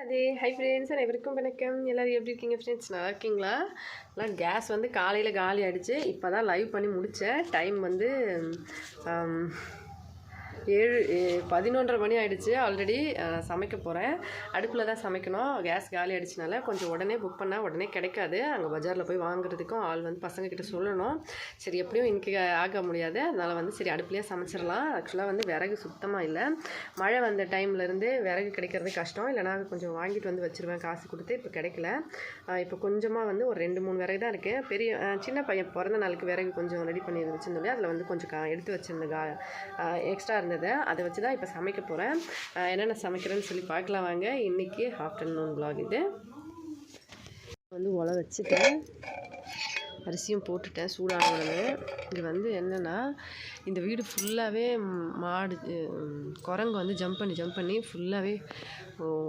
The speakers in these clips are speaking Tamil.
அதே ஹை ஃப்ரெண்ட்ஸ் அனைவருக்கும் வணக்கம். எல்லோரும் எப்படி இருக்கீங்க ஃப்ரெண்ட்ஸ்? நல்லா இருக்கீங்களா? எல்லாம் கேஸ் வந்து காலையில் காலி ஆகிடுச்சு. இப்போ தான் லைவ் பண்ணி முடித்தேன். டைம் வந்து 11:30 மணி ஆகிடுச்சு. ஆல்ரெடி சமைக்க போகிறேன். அடுப்பில் தான் சமைக்கணும். கேஸ் காலி ஆகிடுச்சினால கொஞ்சம் உடனே புக் பண்ணால் உடனே கிடைக்காது. அங்கே பஜாரில் போய் வாங்குறதுக்கும் ஆள் வந்து பசங்கக்கிட்ட சொல்லணும். சரி எப்படியும் இன்றைக்கி ஆக முடியாது. அதனால் வந்து சரி அடுப்புலேயே சமைச்சிடலாம். ஆக்சுவலாக வந்து விறகு சுத்தமாக இல்லை. மழை வந்த டைம்லேருந்து விறகு கிடைக்கிறது கஷ்டம். இல்லைனா கொஞ்சம் வாங்கிட்டு வந்து வச்சுருவேன் காசு கொடுத்து. இப்போ கிடைக்கல. இப்போ கொஞ்சமாக வந்து ஒரு 2-3 விறகு தான் இருக்குது. பெரிய சின்ன பையன் பிறந்த நாளுக்கு விறகு கொஞ்சம் ரெடி பண்ணி வச்சுருந்தோம். அதில் வந்து கொஞ்சம் எடுத்து வச்சுருந்தேன். எக்ஸ்ட்ரா இருந்தது. அதை வச்சு தான் இப்போ சமைக்க போகிறேன். என்னென்ன சமைக்கிறேன்னு சொல்லி பார்க்கலாம் வாங்க. இன்றைக்கி ஆஃப்டர்நூன் vlog இது. வந்து உலை வச்சுட்டேன். அரிசியும் போட்டுட்டேன் சூடானோன்னு. இது வந்து என்னென்னா இந்த வீடு ஃபுல்லாகவே மாடு குரங்கு வந்து ஜம்ப் பண்ணி ஃபுல்லாகவே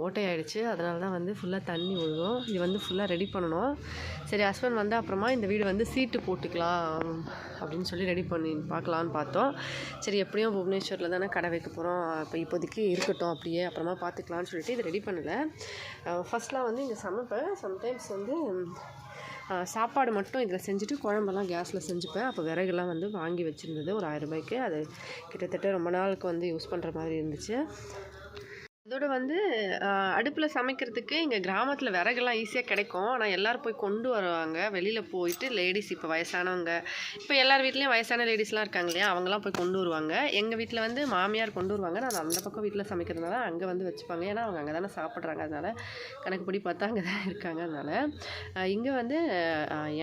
ஓட்டையாயிடுச்சு. அதனால தான் வந்து ஃபுல்லாக தண்ணி விழுகும். இது வந்து ஃபுல்லாக ரெடி பண்ணணும். சரி ஹஸ்பண்ட் வந்து அப்புறமா இந்த வீடு வந்து சீட்டு போட்டுக்கலாம் அப்படின்னு சொல்லி ரெடி பண்ணி பார்க்கலான்னு பார்த்தோம். சரி எப்படியும் புவனேஸ்வரில் தானே கடை வைக்க போகிறோம். இப்போதைக்கு இருக்கட்டும் அப்படியே அப்புறமா பார்த்துக்கலான்னு சொல்லிட்டு இது ரெடி பண்ணலை. ஃபஸ்ட்லாம் வந்து இங்கே சமைப்பேன். சம்டைம்ஸ் வந்து சாப்பாடு மட்டும் இதில் செஞ்சுட்டு குழம்பெல்லாம் கேஸில் செஞ்சுப்பேன். அப்போ விறகுலாம் வந்து வாங்கி வச்சுருந்தது ஒரு 1000 ரூபாய்க்கு. அது கிட்டத்தட்ட ரொம்ப நாளுக்கு வந்து யூஸ் பண்ணுற மாதிரி இருந்துச்சு. அதோடு வந்து அடுப்பில் சமைக்கிறதுக்கு இங்கே கிராமத்தில் விறகுலாம் ஈஸியாக கிடைக்கும். ஆனால் எல்லோரும் போய் கொண்டு வருவாங்க. வெளியில் போயிட்டு லேடிஸ் இப்போ வயசானவங்க, இப்போ எல்லார் வீட்லேயும் வயசான லேடிஸ்லாம் இருக்காங்க இல்லையா, அவங்களாம் போய் கொண்டு வருவாங்க. எங்கள் வீட்டில் வந்து மாமியார் கொண்டு வருவாங்க. நான் அந்த பக்கம் வீட்டில் சமைக்கிறதுனால அங்கே வந்து வச்சுப்பாங்க. ஏன்னா அவங்க அங்கே தானே சாப்பிட்றாங்க. அதனால் கணக்குப்படி பார்த்தா அங்கே தான் இருக்காங்க. அதனால் இங்கே வந்து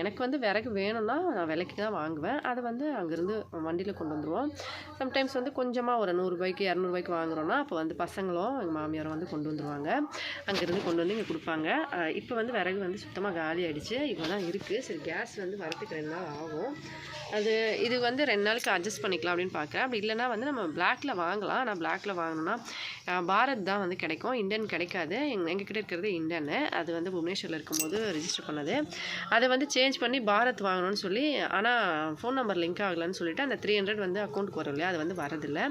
எனக்கு வந்து விறகு வேணும்னா நான் விலைக்கு தான் வாங்குவேன். அதை வந்து அங்கேருந்து வண்டியில் கொண்டு வந்துடுவோம். சம்டைம்ஸ் வந்து கொஞ்சமாக ஒரு 100 ரூபாய்க்கு 200 ரூபாய்க்கு வாங்குகிறோன்னா அப்போ வந்து பசங்களும் எங்கள் மாமியாரும் வந்து கொண்டு வந்துடுவாங்க. அங்கேருந்து கொண்டு வந்து இங்கே கொடுப்பாங்க. இப்போ வந்து விறகு வந்து சுத்தமாக காலி ஆகிடுச்சு. இப்போ தான் இருக்குது. சரி கேஸ் வந்து வரத்துக்கு 2 நாள் ஆகும். இது வந்து 2 நாளைக்கு அட்ஜஸ்ட் பண்ணிக்கலாம் அப்படின்னு பார்க்குறேன். அப்படி இல்லைனா வந்து நம்ம பிளாக்ல வாங்கலாம். ஆனால் பிளாக்ல வாங்கணும்னா பாரத் தான் வந்து கிடைக்கும். இண்டியன் கிடைக்காது. எங்ககிட்ட இருக்கிறது இண்டியன்னு. அது வந்து புவனேஸ்வரில் இருக்கும்போது ரிஜிஸ்டர் பண்ணது. அதை வந்து சேஞ்ச் பண்ணி பாரத் வாங்கணும்னு சொல்லி, ஆனால் ஃபோன் நம்பர் லிங்க் ஆகலைன்னு சொல்லிவிட்டு அந்த 300 வந்து அக்கௌண்ட்டுக்கு வரும் இல்லையா, அது வந்து வரதில்லை.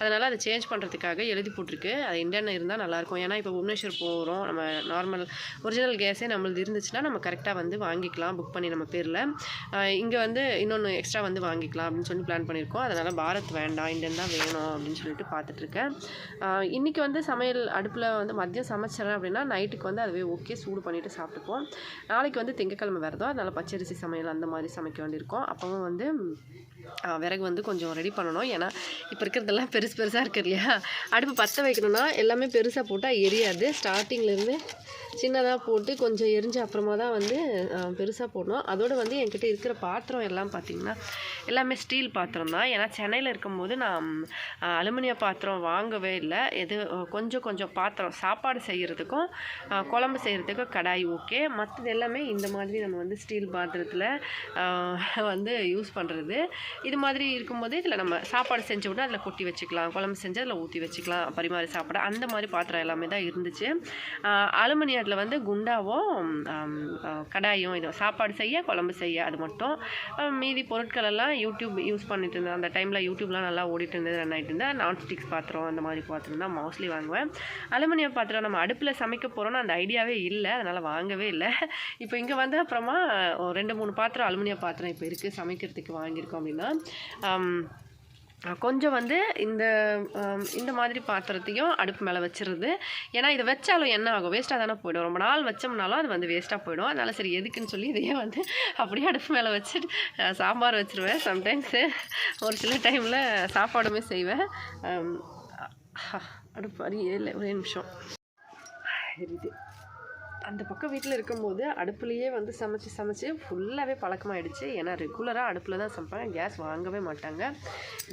அதனால் அதை சேஞ்ச் பண்ணுறதுக்காக எழுதி போட்டிருக்கு. அது இண்டியன் இருந்தால் நல்லாயிருக்கும். ஏன்னா இப்போ புவனேஸ்வர் போகிறோம். நம்ம நார்மல் ஒரிஜினல் கேஸே நம்மளது இருந்துச்சுன்னா நம்ம கரெக்டாக வந்து வாங்கிக்கலாம் புக் பண்ணி நம்ம பேரில். இங்கே வந்து இன்னொன்று எக்ஸ்ட்ரா வந்து வாங்கிக்கலாம் அப்படின்னு சொல்லி பிளான் பண்ணியிருக்கோம். அதனால் பாரத் வேண்டாம், இண்டியன் தான் வேணும் அப்படின்னு சொல்லிட்டு பார்த்துட்ருக்கேன். இன்றைக்கி வந்து சமையல் அடுப்பில் வந்து மதியம் சமைச்சிடறேன் அப்படின்னா நைட்டுக்கு வந்து அதுவே ஓகே சூடு பண்ணிவிட்டு சாப்பிட்டுப்போம். நாளைக்கு வந்து திங்கக்கிழமை விரதம். அதனால் பச்சரிசி சமையல் அந்த மாதிரி சமைக்க வேண்டியிருக்கும். அப்போவும் வந்து விறகு வந்து கொஞ்சம் ரெடி பண்ணணும். ஏன்னா இப்போ இருக்கிறதெல்லாம் பெருசாக இருக்குது இல்லையா, அடுப்பு பற்ற வைக்கணும்னா எல்லாமே பெருசாக போட்டால் எரியாது. ஸ்டார்டிங்லேருந்து சின்னதாக போட்டு கொஞ்சம் எரிஞ்ச அப்புறமா தான் வந்து பெருசாக போடணும். அதோடு வந்து என்கிட்ட இருக்கிற பாத்திரம் எல்லாம் பார்த்திங்கன்னா எல்லாமே ஸ்டீல் பாத்திரம் தான். ஏன்னா சென்னையில் இருக்கும்போது நான் அலுமினிய பாத்திரம் வாங்கவே இல்லை. கொஞ்சம் பாத்திரம் சாப்பாடு செய்கிறதுக்கும் குழம்பு செய்கிறதுக்கும் கடாய் ஓகே. மற்றது எல்லாமே இந்த மாதிரி நம்ம வந்து ஸ்டீல் பாத்திரத்தில் வந்து யூஸ் பண்ணுறது. இது மாதிரி இருக்கும்போது இதில் நம்ம சாப்பாடு செஞ்ச உடனே அதில் கொட்டி வச்சுக்கலாம், குழம்பு செஞ்சு அதில் ஊற்றி வச்சுக்கலாம், பரிமாறி சாப்பிட. அந்த மாதிரி பாத்திரம் எல்லாமே தான் இருந்துச்சு. அலுமினியத்தில் வந்து குண்டாவும் கடாயும், இது சாப்பாடு செய்ய குழம்பு செய்ய அது மட்டும். மீதி பொருட்கள் எல்லாம் யூடியூப் யூஸ் பண்ணிட்டு இருந்தேன். அந்த டைமில் யூடியூப்லாம் நல்லா ஓடிட்டு இருந்தது, ரன் ஆகிட்டு இருந்தேன். நான்ஸ்டிக்ஸ் பாத்திரம் அந்த மாதிரி பாத்திரம் தான் மோஸ்ட்லி வாங்குவேன். அலுமினியம் பாத்திரம் நம்ம அடுப்பில் சமைக்க போகிறோன்னா அந்த ஐடியாவே இல்லை. அதனால் வாங்கவே இல்லை. இப்போ இங்கே வந்து அப்புறமா 2-3 பாத்திரம் அலுமினியம் பாத்திரம் இப்போ இருக்குது சமைக்கிறதுக்கு வாங்கியிருக்கோம். அப்படின்னா கொஞ்சம் வந்து இந்த மாதிரி பாத்திரத்தையும் அடுப்பு மேலே வச்சுருது. ஏன்னா இதை வச்சாலும் என்ன ஆகும், வேஸ்ட்டாக தானே போய்டும். ரொம்ப நாள் வச்சோம்னாலும் அது வந்து வேஸ்ட்டாக போய்டும். அதனால் சரி எதுக்குன்னு சொல்லி இதையே வந்து அப்படியே அடுப்பு மேலே வச்சுட்டு சாம்பார் வச்சுருவேன். சம்டைம்ஸு ஒரு சில டைமில் சாப்பாடுமே செய்வேன். அடுப்பு அறியே இல்லை, ஒரே நிமிஷம் எரியுது. அந்த பக்கம் வீட்டில் இருக்கும்போது அடுப்புலையே வந்து சமைச்சு ஃபுல்லாகவே பழக்கமாகிடுச்சு. ஏன்னா ரெகுலராக அடுப்பில் தான் சமைப்பாங்க. கேஸ் வாங்கவே மாட்டாங்க.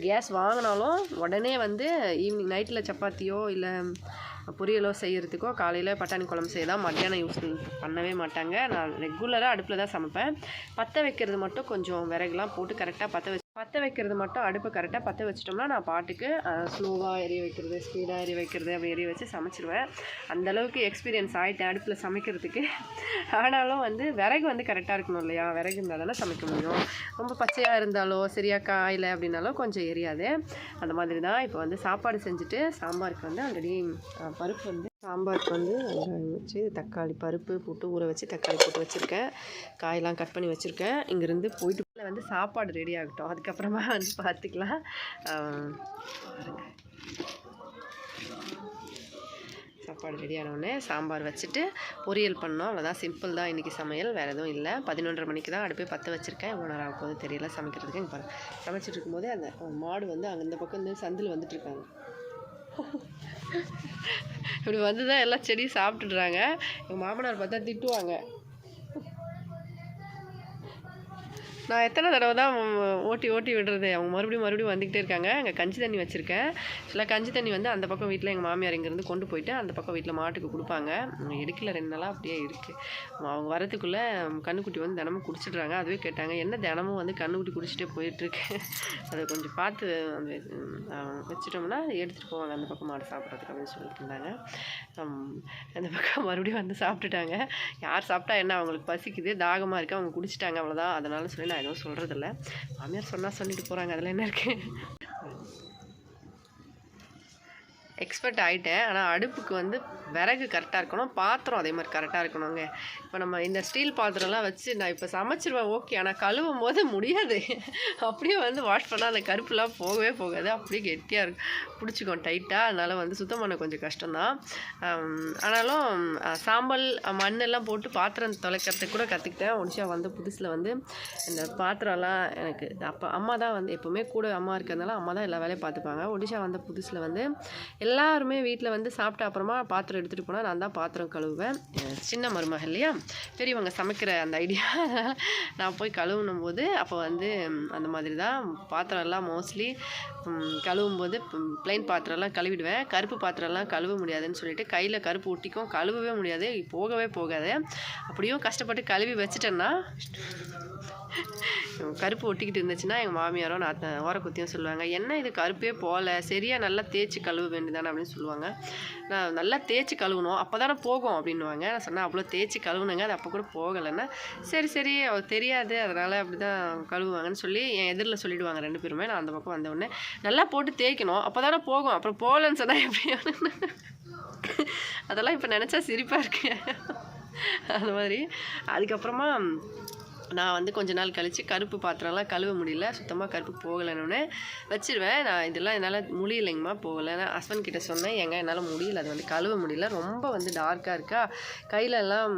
கேஸ் வாங்கினாலும் உடனே வந்து ஈவினிங் நைட்டில் சப்பாத்தியோ இல்லை பொரியலோ செய்கிறதுக்கோ காலையில் பட்டாணி குழம்பு செய்யலாம். மத்தியானம் யூஸ் பண்ணவே மாட்டாங்க. நான் ரெகுலராக அடுப்பில் தான் சமைப்பேன். பற்ற வைக்கிறது மட்டும் கொஞ்சம் விறகுலாம் போட்டு கரெக்டாக பற்ற வைக்கிறது மட்டும் அடுப்பை கரெக்டாக பற்ற வச்சிட்டோம்னா நான் பாட்டுக்கு ஸ்லோவாக எரிய வைக்கிறது, ஸ்பீடாக எரிய வைக்கிறது அப்படி எரிய வச்சு சமைச்சிடுவேன். அந்தளவுக்கு எக்ஸ்பீரியன்ஸ் ஆகிட்டேன் அடுப்பில் சமைக்கிறதுக்கு. ஆனாலும் வந்து விறகு வந்து கரெக்டாக இருக்கணும் இல்லையா, விறகு இருந்தால் தானே சமைக்க முடியும். ரொம்ப பச்சையாக இருந்தாலோ சரியாக காயில் அப்படின்னாலும் கொஞ்சம் எரியாது. அந்த மாதிரி தான் இப்போ வந்து சாப்பாடு செஞ்சுட்டு சாம்பாருக்கு வந்து ஆல்ரெடி பருப்பு வந்து சாம்பாருக்கு வந்து வெங்காயம் வச்சு தக்காளி பருப்பு போட்டு ஊற வச்சு தக்காளி போட்டு வச்சுருக்கேன். காயெல்லாம் கட் பண்ணி வச்சுருக்கேன். இங்கேருந்து போயிட்டு வந்து சாப்பாடு ரெடி ஆகட்டும், அதுக்கப்புறமா வந்து பார்த்துக்கலாம். சாப்பாடு ரெடி ஆனவுடனே சாம்பார் வச்சுட்டு பொரியல் பண்ணோம். அவ்வளோதான், சிம்பிள் தான் இன்றைக்கி சமையல், வேறு எதுவும் இல்லை. 11:30 மணிக்கு தான் அடுப்பே பற்ற வச்சுருக்கேன். எவ்வளோ நேரம் ஆக போது தெரியல சமைக்கிறதுக்கு. இங்கே பாருங்கள், சமைச்சிட்டு இருக்கும்போதே அந்த மாடு வந்து அங்கே இந்த பக்கம் வந்து சந்தில் வந்துட்டுருக்காங்க. இப்படி வந்து தான் எல்லாம் செடியும் சாப்பிட்டுடுறாங்க. எங்கள் மாமனார் பார்த்தா திட்டுவாங்க. நான் எத்தனை தடவை தான் ஓட்டி விடுறது, அவங்க மறுபடியும் வந்துக்கிட்டே இருக்காங்க. அங்கே கஞ்சி தண்ணி வச்சுருக்கேன். சில கஞ்சி தண்ணி வந்து அந்த பக்கம் வீட்டில் எங்கள் மாமியார் இங்கேருந்து கொண்டு போயிட்டு அந்த பக்கம் வீட்டில் மாட்டுக்கு கொடுப்பாங்க. எடுக்கல 2 நாளாக அப்படியே இருக்குது. அவங்க வரத்துக்குள்ளே கண்ணுக்குட்டி வந்து தினமும் குடிச்சிடுறாங்க. அதுவே கேட்டாங்க, என்ன தினமும் வந்து கண்ணுக்குட்டி குடிச்சிட்டே போயிட்டுருக்கு, அதை கொஞ்சம் பார்த்து அந்த வச்சிட்டோம்னா எடுத்துகிட்டு போவாங்க அந்த பக்கம் மாடு சாப்பிட்றதுக்கு அப்படின்னு சொல்லிட்டு இருந்தாங்க. அந்த பக்கம் மறுபடியும் வந்து சாப்பிட்டுட்டாங்க. யார் சாப்பிட்டா என்ன, அவங்களுக்கு பசிக்குது தாகமாக இருக்குது, அவங்க குடிச்சிட்டாங்க, அவ்வளோதான். அதனால சொல்லி நான் எதுவும் சொல்கிறதில்ல. மாமியார் சொன்னால் சொல்லிட்டு போகிறாங்க, அதில் என்ன இருக்குது. எக்ஸ்பர்ட் ஆகிட்டேன். ஆனால் அடுப்புக்கு வந்து விறகு கரெக்டாக இருக்கணும், பாத்திரம் அதே மாதிரி கரெக்டாக இருக்கணுங்க. இப்போ நம்ம இந்த ஸ்டீல் பாத்திரம்லாம் வச்சு நான் இப்போ சமைச்சிருவேன் ஓகே, ஆனால் கழுவும் போது முடியாது. அப்படியே வந்து வாஷ் பண்ணால் அந்த கருப்புலாம் போகவே போகாது, அப்படியே கெட்டியாக இருக்கும், பிடிச்சிக்கும் டைட்டாக. அதனால் வந்து சுத்தம் பண்ண கொஞ்சம் கஷ்டம்தான். ஆனாலும் சாம்பல் மண்ணெல்லாம் போட்டு பாத்திரம் துளைக்கிறதுக்கு கூட கற்றுக்கிட்டேன். ஒடிஷா வந்த புதுசில் வந்து இந்த பாத்திரம்லாம் எனக்கு அப்போ அம்மா தான் வந்து எப்போவுமே கூட அம்மா இருக்கிறதுனால அம்மா தான் எல்லா வேலையும் பார்த்துப்பாங்க. ஒடிஷா வந்த புதுசில் வந்து எல்லாருமே வீட்டில் வந்து சாப்பிட்ட அப்புறமா பாத்திரம் எடுத்துகிட்டு போனால் நான் தான் பாத்திரம் கழுவுவேன். சின்ன மருமக இல்லையா, பெரியவங்க சமைக்கிற அந்த ஐடியா, நான் போய் கழுவுனும் போது அப்போ வந்து அந்த மாதிரி தான் பாத்திரம் எல்லாம் மோஸ்ட்லி கழுவும் போது ப்ளைன் பாத்திரம்லாம் கழுவிடுவேன். கருப்பு பாத்திரம்லாம் கழுவ முடியாதுன்னு சொல்லிட்டு கையில் கருப்பு ஒட்டிக்கும், கழுவவே முடியாது, போகவே போகாது. அப்படியும் கஷ்டப்பட்டு கழுவி வச்சுட்டேன்னா கருப்பு ஒட்டிக்கிட்டு இருந்துச்சுன்னா எங்கள் மாமியாரோ நான் ஓரக்குத்தியும் சொல்லுவாங்க, என்ன இது கருப்பே போகல, சரியாக நல்லா தேய்ச்சி கழுவ வேண்டியதானே அப்படின்னு சொல்லுவாங்க. நான் நல்லா தேய்ச்சி கழுவணும் அப்போ தானே போகும் அப்படின்வாங்க. நான் சொன்னேன் அவ்வளோ தேய்ச்சி கழுவுனுங்க, அது அப்போ கூட போகலைன்னா சரி அவர் தெரியாது அதனால் அப்படி தான் கழுவுவாங்கன்னு சொல்லி என் எதிரில் சொல்லிவிடுவாங்க 2 பேருமே. நான் அந்த பக்கம் வந்தவுடனே நல்லா போட்டு தேய்க்கணும் அப்போ தானே போகும், அப்புறம் போகலன்னு சொன்னால் எப்படி. அதெல்லாம் இப்போ நினச்சா சிரிப்பாக இருக்கு. அது மாதிரி அதுக்கப்புறமா நான் வந்து கொஞ்ச நாள் கழித்து கருப்பு பாத்திரம்லாம் கழுவ முடியல, சுத்தமாக கருப்பு போகலைன்னு வச்சுருவேன். நான் இதெல்லாம் என்னால் முடியலைங்கம்மா போகலை. நான் ஹஸ்பண்ட் கிட்ட சொன்னேன், என்னால் முடியல, அது வந்து கழுவ முடியல, ரொம்ப வந்து டார்க்காக இருக்கா, கையிலெல்லாம்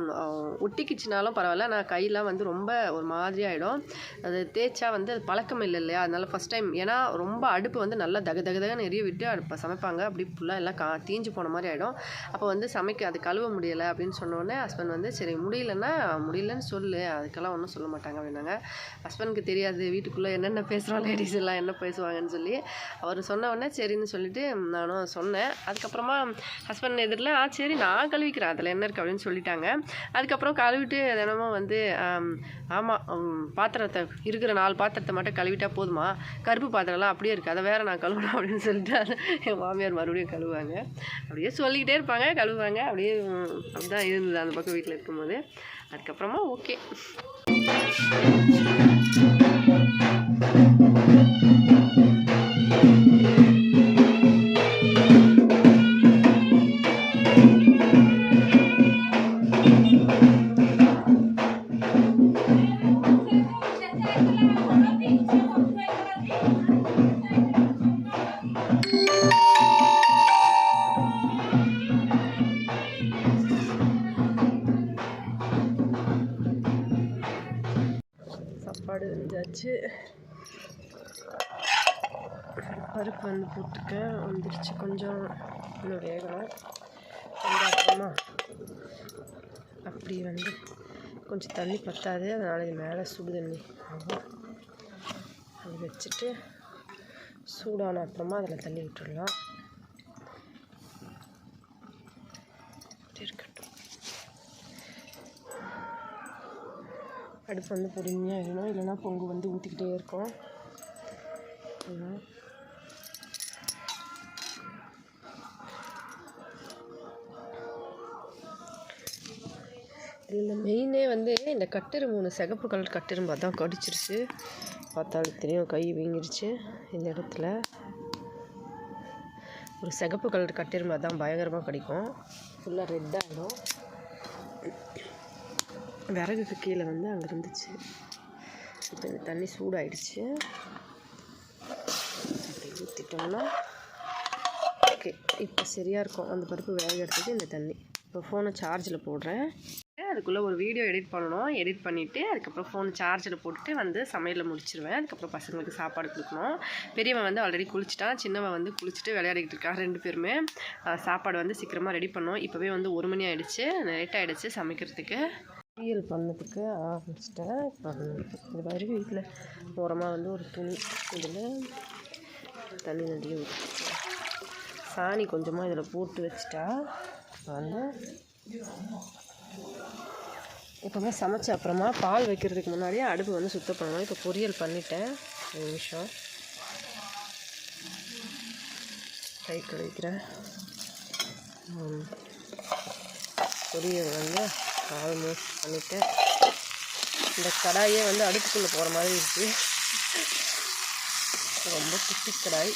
ஒட்டிக்கிச்சுனாலும் பரவாயில்ல, நான் கையெல்லாம் வந்து ரொம்ப ஒரு மாதிரி ஆகிடும், அது தேய்ச்சா வந்து அது பழக்கம் இல்லை இல்லையா, அதனால் ஃபஸ்ட் டைம். ஏன்னா ரொம்ப அடுப்பு வந்து நல்லா தகதகன்னு எரிய விட்டு அடுப்பை சமைப்பாங்க, அப்படி ஃபுல்லாக எல்லாம் தீஞ்சு போன மாதிரி ஆகிடும். அப்போ வந்து அது கழுவ முடியலை அப்படின்னு சொன்னோடனே ஹஸ்பண்ட் வந்து சரி முடியலன்னு சொல்லு, அதுக்கெல்லாம் ஒன்றும் சொல்ல மாட்டாங்க அப்படின்னாங்க. ஹஸ்பண்டுக்கு தெரியாது வீட்டுக்குள்ளே என்னென்ன பேசுகிறோம், லேடிஸ் எல்லாம் என்ன பேசுவாங்கன்னு சொல்லி. அவர் சொன்ன உடனே சரின்னு சொல்லிட்டு நானும் சொன்னேன். அதுக்கப்புறமா ஹஸ்பண்ட் எதிரில் சரி நான் கழுவிக்கிறேன், அதில் என்ன இருக்குது அப்படின்னு சொல்லிட்டாங்க. அதுக்கப்புறம் கழுவிட்டு தினமும் வந்து ஆமாம் பாத்திரத்தை இருக்கிற 4 பாத்திரத்தை மட்டும் கழுவிட்டா போதுமா, கருப்பு பாத்திரம்லாம் அப்படியே இருக்குது, அதை வேறு நான் கழுவணும் அப்படின்னு சொல்லிட்டு என் மாமியார் மறுபடியும் கழுவுவாங்க. அப்படியே சொல்லிக்கிட்டே இருப்பாங்க, கழுவுவாங்க. அப்படியே அப்படிதான் இருந்தது அந்த பக்கம் வீட்டில் இருக்கும்போது. அதுக்கப்புறமா ஓகே. சாப்பாடு வெந்தாச்சு, பருப்பு வந்து போட்டுருக்கேன், வந்துருச்சு, கொஞ்சம் இன்னும் வேகணும். அப்புறமா அப்படி வந்து கொஞ்சம் தண்ணி பத்தாது, அதனால் இது மேலே சுடு தண்ணி ஆகும், அது வச்சுட்டு சூடான அப்புறமா அதில் தண்ணி விட்டுடலாம். இருக்கட்டும், அடுப்பு வந்து பொறுமையாக இருக்கணும், இல்லைன்னா பொங்கு வந்து ஊற்றிக்கிட்டே இருக்கும். இதில் மெயினே வந்து இந்த கட்டெரும்பு, சிகப்பு கலர் கட்டெரும்பு அதான் கடிச்சிருச்சு, பார்த்தாலும் தெரியும், கை வீங்கிருச்சு இந்த இடத்துல. ஒரு சிகப்பு கலர் கட்டிருந்தா தான் பயங்கரமாக கிடைக்கும். ஃபுல்லாக ரெட்டாகிடும். விறகுக்கு கீழே வந்து அங்கே இருந்துச்சு. இப்போ இந்த தண்ணி சூடாயிடுச்சு. அப்படி ஊற்றிட்டோம்னா ஓகே, இப்போ சரியாக இருக்கும். அந்த பருப்பு வேக எடுத்துட்டு இந்த தண்ணி. இப்போ ஃபோனை சார்ஜில் போடுறேன். அதுக்குள்ளே ஒரு வீடியோ எடிட் பண்ணணும். எடிட் பண்ணிவிட்டு அதுக்கப்புறம் ஃபோன் சார்ஜில் போட்டுட்டு வந்து சமையலில் முடிச்சிடுவேன். அதுக்கப்புறம் பசங்களுக்கு சாப்பாடு கொடுக்கணும். பெரியவன் வந்து ஆல்ரெடி குளிச்சிட்டான். சின்னவன் வந்து குளிச்சுட்டு விளையாடிக்கிட்டு இருக்கான். 2 பேருமே. சாப்பாடு வந்து சீக்கிரமாக ரெடி பண்ணோம். இப்போவே வந்து 1 மணி ஆகிடுச்சு. லேட் ஆகிடுச்சு சமைக்கிறதுக்கு. பொரியல் பண்ணதுக்கு ஆரம்பிச்சிட்டேன். இது மாதிரி வீட்டில் ஓரமாக வந்து ஒரு துணி இதில் தண்ணி நிறைய ஊற்றி சாணி கொஞ்சமாக இதில் போட்டு வச்சுட்டா வந்து எப்போவுமே சமைச்ச அப்புறமா பால் வைக்கிறதுக்கு முன்னாடியே அடுப்பு வந்து சுத்தம் பண்ணணும். இப்போ பொரியல் பண்ணிட்டேன். 1 நிமிஷம் கை கழுவிக்கிறேன். பொரியல் வந்து ஆல்மோஸ்ட் பண்ணிட்டேன். இந்த கடாயே வந்து அடுப்புக்குள்ளே போகிற மாதிரி இருக்குது. ரொம்ப குட்டி கடாய்.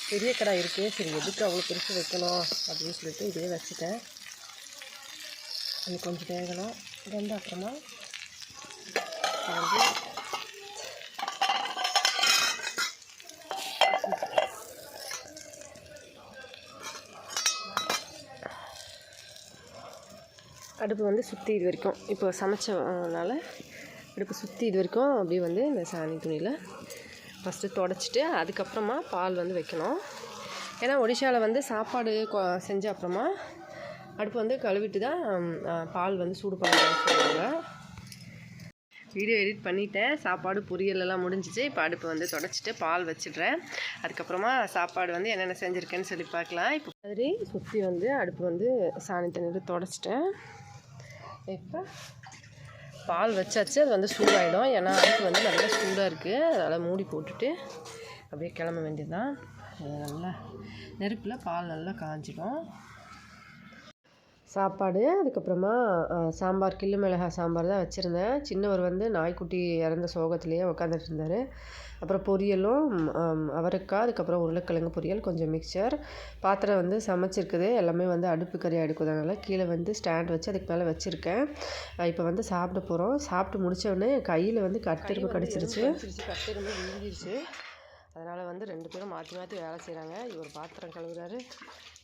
பெரிய கடாய் இருக்குது. சரி எதுக்கு அவ்வளோ பெருசு வைக்கணும் அப்படின்னு சொல்லிட்டு இதே வச்சுட்டேன். இது கொஞ்சம் வேகணும். வெந்த அப்புறமா வந்து அடுப்பு வந்து சுற்றி இது வரைக்கும் இப்போ சமைச்சனால அடுப்பு சுற்றி இது வரைக்கும் அப்படியே வந்து இந்த சாணி துணியில் ஃபஸ்ட்டு தொடச்சிட்டு அதுக்கப்புறமா பால் வந்து வைக்கணும். ஏன்னா ஒடிஷாவில் வந்து சாப்பாடு செஞ்ச அப்புறமா அடுப்பு வந்து கழுவிட்டு தான் பால் வந்து சூடு பண்ணணும்னு சொல்லுவாங்க. வீடியோ எடிட் பண்ணிட்டேன். சாப்பாடு பொரியலெல்லாம் முடிஞ்சிச்சு. இப்போ அடுப்பு வந்து தொடச்சிட்டு பால் வச்சிடுறேன். அதுக்கப்புறமா சாப்பாடு வந்து என்னென்ன செஞ்சுருக்கேன்னு சொல்லி பார்க்கலாம். இப்போ மாதிரி சுற்றி வந்து அடுப்பு வந்து சாணி தண்ணியில் தொடச்சிட்டேன். இப்போ பால் வச்சாச்சு. அது வந்து சூடாகிடும். ஏன்னா அடுப்பு வந்து நல்லா சூடாக இருக்குது. அதனால் மூடி போட்டுட்டு அப்படியே கிளம்ப வேண்டியதுதான். நல்லா நெருப்பில் பால் நல்லா காஞ்சிடும். சாப்பாடு அதுக்கப்புறமா சாம்பார், கிள்ளு மிளகாய் சாம்பார் தான் வச்சுருந்தேன். சின்னவர் வந்து நாய்க்குட்டி இறந்த சோகத்துலேயே உட்காந்துட்டு இருந்தார். அப்புறம் பொரியலும் அவரைக்காய், அதுக்கப்புறம் உருளைக்கிழங்கு பொரியல், கொஞ்சம் மிக்சர். பாத்திரம் வந்து சமைச்சிருக்குது. எல்லாமே வந்து அடுப்பு கறி அடுக்குறதுனால கீழே வந்து ஸ்டாண்ட் வச்சு அதுக்கு மேலே வச்சுருக்கேன். இப்போ வந்து சாப்பிட போகிறோம். சாப்பிட்டு முடித்தோடனே கையில் வந்து கட்டெரும்பு கடிச்சிருச்சு. கட்டெரும்பு விழுந்துருச்சு. அதனால் வந்து 2 பேரும் மாற்றி மாற்றி வேலை செய்கிறாங்க. இவர் பாத்திரம் கழுவுறாரு,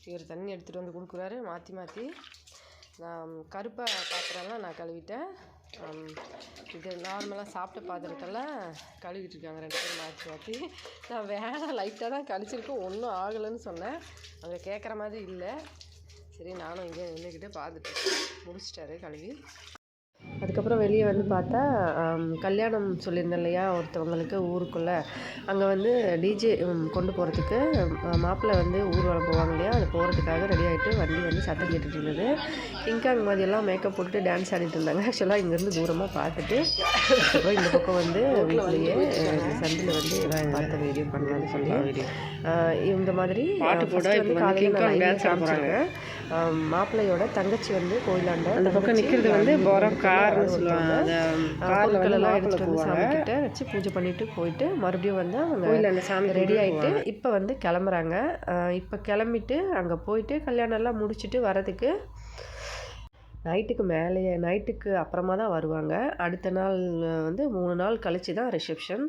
இவர் தண்ணி எடுத்துகிட்டு வந்து கொடுக்குறாரு. மாற்றி மாற்றி நான் கருப்பாக பாத்திரம்லாம் நான் கழுவிட்டேன். இது நார்மலாக சாப்பிட்ட பாத்திரத்தெல்லாம் கழுவிட்டு இருக்காங்க 2 பேரும் மாற்றி மாற்றி. நான் வேணாம் லைட்டாக தான் கழிச்சிருக்கேன், ஒன்றும் ஆகலைன்னு சொன்னேன். அவங்க கேட்குற மாதிரி இல்லை. சரி நானும் இங்கே நின்றுக்கிட்டு பார்த்துட்டு முடிச்சிட்டாரு கழுவி. அதுக்கப்புறம் வெளியே வந்து பார்த்தா கல்யாணம் சொல்லியிருந்தேன் இல்லையா ஒருத்தவங்களுக்கு ஊருக்குள்ளே. அங்கே வந்து டிஜே கொண்டு போகிறதுக்கு மாப்பிள்ளை வந்து ஊர்வலம் போவாங்க இல்லையா, அது போகிறதுக்காக ரெடி ஆகிட்டு வண்டி வந்து சத்தம் கேட்டுட்டு இருந்தது. கிங்காங் மாதிரியெல்லாம் மேக்கப் போட்டுட்டு டான்ஸ் ஆடிட்டு இருந்தாங்க. ஆக்சுவலாக இங்கேருந்து தூரமாக பார்த்துட்டு அப்புறம் இந்த பக்கம் வந்து வீட்லேயே சந்தில் வந்து பார்த்த வீடியோ பண்ணலான்னு சொல்லி இந்த மாதிரி பாட்டு போட வந்து காலையில் டான்ஸ் ஆடுறாங்க. மாப்பிள்ளையோட தங்கச்சி வந்து கோயிலாண்ட அந்த பக்கம் நிற்கிறது வந்து கார்னு சொல்லுவாங்க. பொருட்களெல்லாம் எடுத்துகிட்டு வந்து சாமிக்கிட்ட வச்சு பூஜை பண்ணிட்டு போயிட்டு மறுபடியும் வந்து அவங்க கோயிலாண்ட சாமி ரெடி ஆகிட்டு இப்போ வந்து கிளம்புறாங்க. இப்போ கிளம்பிட்டு அங்கே போயிட்டு கல்யாணம் எல்லாம் முடிச்சுட்டு வரதுக்கு நைட்டுக்கு அப்புறமா தான் வருவாங்க. அடுத்த நாள் வந்து 3 நாள் கழித்து தான் ரிசப்ஷன்.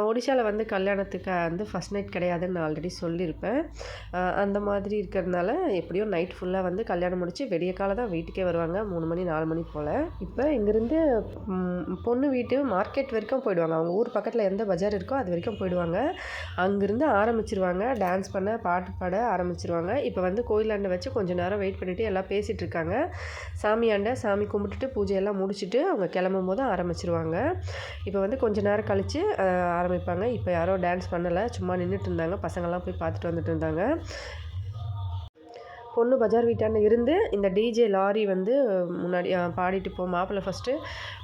ஒடிஷாவில் வந்து கல்யாணத்துக்கு வந்து ஃபஸ்ட் நைட் கிடையாதுன்னு நான் ஆல்ரெடி சொல்லியிருப்பேன். அந்த மாதிரி இருக்கிறதுனால எப்படியும் நைட் ஃபுல்லாக வந்து கல்யாணம் முடித்து விடிய காலை தான் வீட்டுக்கே வருவாங்க, 3 மணி 4 மணி போல். இப்போ இங்கேருந்து பொண்ணு வீட்டு மார்க்கெட் வரைக்கும் போயிடுவாங்க. அவங்க ஊர் பக்கத்தில் எந்த பஜார் இருக்கோ அது வரைக்கும் போயிடுவாங்க. அங்கேருந்து ஆரம்பிச்சிருவாங்க, டான்ஸ் பண்ண பாட்டு பாட ஆரம்பிச்சிருவாங்க. இப்போ வந்து கோயிலாண்ட வச்சு கொஞ்சம் நேரம் வெயிட் பண்ணிவிட்டு எல்லாம் பேசிகிட்டு இருக்காங்க. சாமியாண்ட சாமி கும்பிட்டுட்டு பூஜையெல்லாம் முடிச்சுட்டு அவங்க கிளம்பும் போது ஆரம்பிச்சிருவாங்க. இப்போ வந்து கொஞ்சம் நேரம் கழித்து ஆரம்பிப்பாங்க. இப்போ யாரோ டான்ஸ் பண்ணலை, சும்மா நின்றுட்டு இருந்தாங்க. பசங்கள்லாம் போய் பார்த்துட்டு வந்துட்டு இருந்தாங்க. பொண்ணு பஜார் வீட்டாண்ட இருந்து இந்த டிஜே லாரி வந்து முன்னாடி பாடிட்டு மாப்பிள்ளை ஃபஸ்ட்டு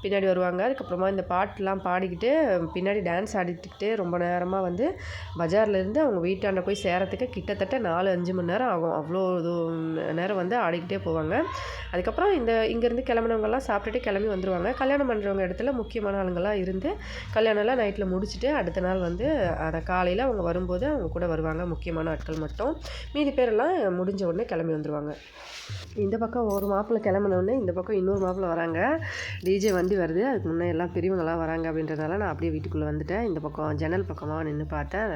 பின்னாடி வருவாங்க. அதுக்கப்புறமா இந்த பாட்டெலாம் பாடிக்கிட்டு பின்னாடி டான்ஸ் ஆடிட்டுக்கிட்டே ரொம்ப நேரமாக வந்து பஜார்லேருந்து அவங்க வீட்டாண்ட போய் சேரத்துக்கு கிட்டத்தட்ட 4-5 மணி நேரம் ஆகும். அவ்வளோ நேரம் வந்து ஆடிக்கிட்டே போவாங்க. அதுக்கப்புறம் இங்கேருந்து கிளம்புனவங்கெல்லாம் சாப்பிட்டுட்டு கிளம்பி வந்துடுவாங்க. கல்யாணம் பண்ணுறவங்க இடத்துல முக்கியமான ஆளுங்கள்லாம் இருந்து கல்யாணம்லாம் நைட்டில் முடிச்சுட்டு அடுத்த நாள் வந்து அதை காலையில் அவங்க வரும்போது அவங்க கூட வருவாங்க. முக்கியமான ஆட்கள் மட்டும், மீதி பேரெல்லாம் முடிஞ்ச உடனே கிளம்பி வந்துடுவாங்க. இந்த பக்கம் ஒரு மாப்பிள்ளை கிளம்பினோடனே இந்த பக்கம் இன்னொரு மாப்பிள்ளை வராங்க. டிஜே வண்டி வருது. அதுக்கு முன்னே எல்லாம் பெரியவங்களாம் வராங்க அப்படின்றதால நான் அப்படியே வீட்டுக்குள்ளே வந்துட்டேன். இந்த பக்கம் ஜன்னல் பக்கமாக நின்று பார்த்தேன்.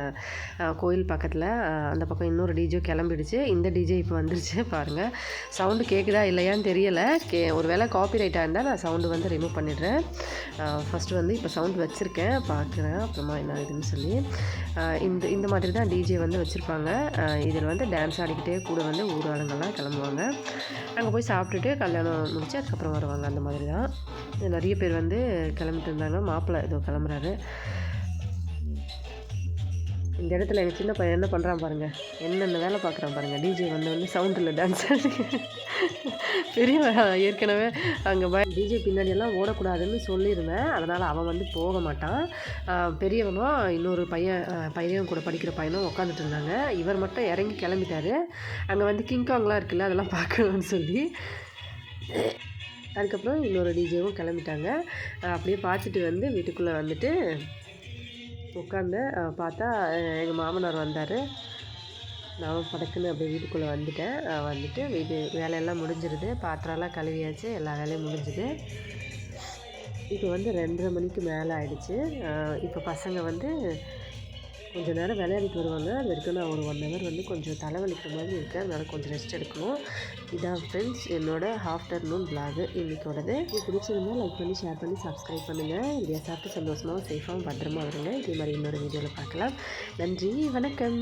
கோயில் பக்கத்தில் அந்த பக்கம் இன்னொரு டிஜே கிளம்பிடுச்சு. இந்த டிஜே இப்போ வந்துருச்சு பாருங்கள். சவுண்டு கேட்குதா இல்லையான்னு தெரியலை. ஒரு வேளை காப்பிரைட்டாக இருந்தால் நான் சவுண்டு வந்து ரிமூவ் பண்ணிடுறேன். ஃபஸ்ட்டு வந்து இப்போ சவுண்டு வச்சுருக்கேன், பார்க்குறேன் அப்புறமா என்ன இதுன்னு சொல்லி. இந்த மாதிரி தான் டிஜே வந்து வச்சுருப்பாங்க. இதில் வந்து டான்ஸ் ஆடிக்கிட்டே கூட வந்து ஊர் ஆளுங்கள்லாம் கிளம்புவாங்க. அங்கே போய் சாப்பிட்டுட்டு கல்யாணம் முடிச்சு அதுக்கப்புறம் வருவாங்க. அந்த மாதிரி தான் நிறைய பேர் வந்து கிளம்பிட்டு இருந்தாங்க. மாப்பிள்ளை ஏதோ கிளம்புறாரு. இந்த இடத்துல எங்கள் சின்ன பையன் என்ன பண்ணுறான் பாருங்கள், என்னென்ன வேலை பார்க்குறான் பாருங்கள். டிஜே வந்து சவுண்டில் டான்ஸ் ஆடி பெரியவன் ஏற்கனவே அங்கே டிஜே பின்னாடியெல்லாம் ஓடக்கூடாதுன்னு சொல்லியிருந்தேன். அதனால் அவன் வந்து போக மாட்டான். பெரியவனும் இன்னொரு பையன் கூட படிக்கிற பையனும் உட்காந்துட்டு இருந்தாங்க. இவர் மட்டும் இறங்கி கிளம்பிட்டாரு. அங்கே வந்து கிங்காங்லாம் இருக்குல்ல, அதெல்லாம் பார்க்கணும்னு சொல்லி. அதுக்கப்புறம் இன்னொரு டிஜேவும் கிளம்பிட்டாங்க. அப்படியே பார்த்துட்டு வந்து வீட்டுக்குள்ளே வந்துட்டு உட்காந்து பார்த்தா எங்கள் மாமனார் வந்தார். நான் படக்குன்னு அப்படியே வீட்டுக்குள்ளே வந்துட்டு வீட்டு வேலையெல்லாம் முடிஞ்சிருது. பாத்திரம்லாம் கழுவியாச்சு, எல்லா வேலையும் முடிஞ்சுது. இப்போ வந்து 2:30 மணிக்கு மேலே ஆகிடுச்சு. இப்போ பசங்க வந்து கொஞ்சம் நேரம் விளையாடிட்டு வருவாங்க. அது வரைக்கும் நான் ஒரு 1 ஹவர் வந்து கொஞ்சம் தலைவலிக்கிற மாதிரி இருக்குது. அதனால் கொஞ்சம் ரெஸ்ட் எடுக்கணும். இதான் ஃப்ரெண்ட்ஸ் என்னோடய ஆஃப்டர்நூன் விளாகு இன்றைக்கோடது. இது பிடிச்சிருந்தால் லைக் பண்ணி ஷேர் பண்ணி சப்ஸ்கிரைப் பண்ணுங்கள். இந்தியா சாப்பிட்டு சந்தோஷமாகவும் சேஃபாகவும் பத்திரமா வருங்க. இதே மாதிரி இன்னொரு வீடியோவில் பார்க்கலாம். நன்றி, வணக்கம்.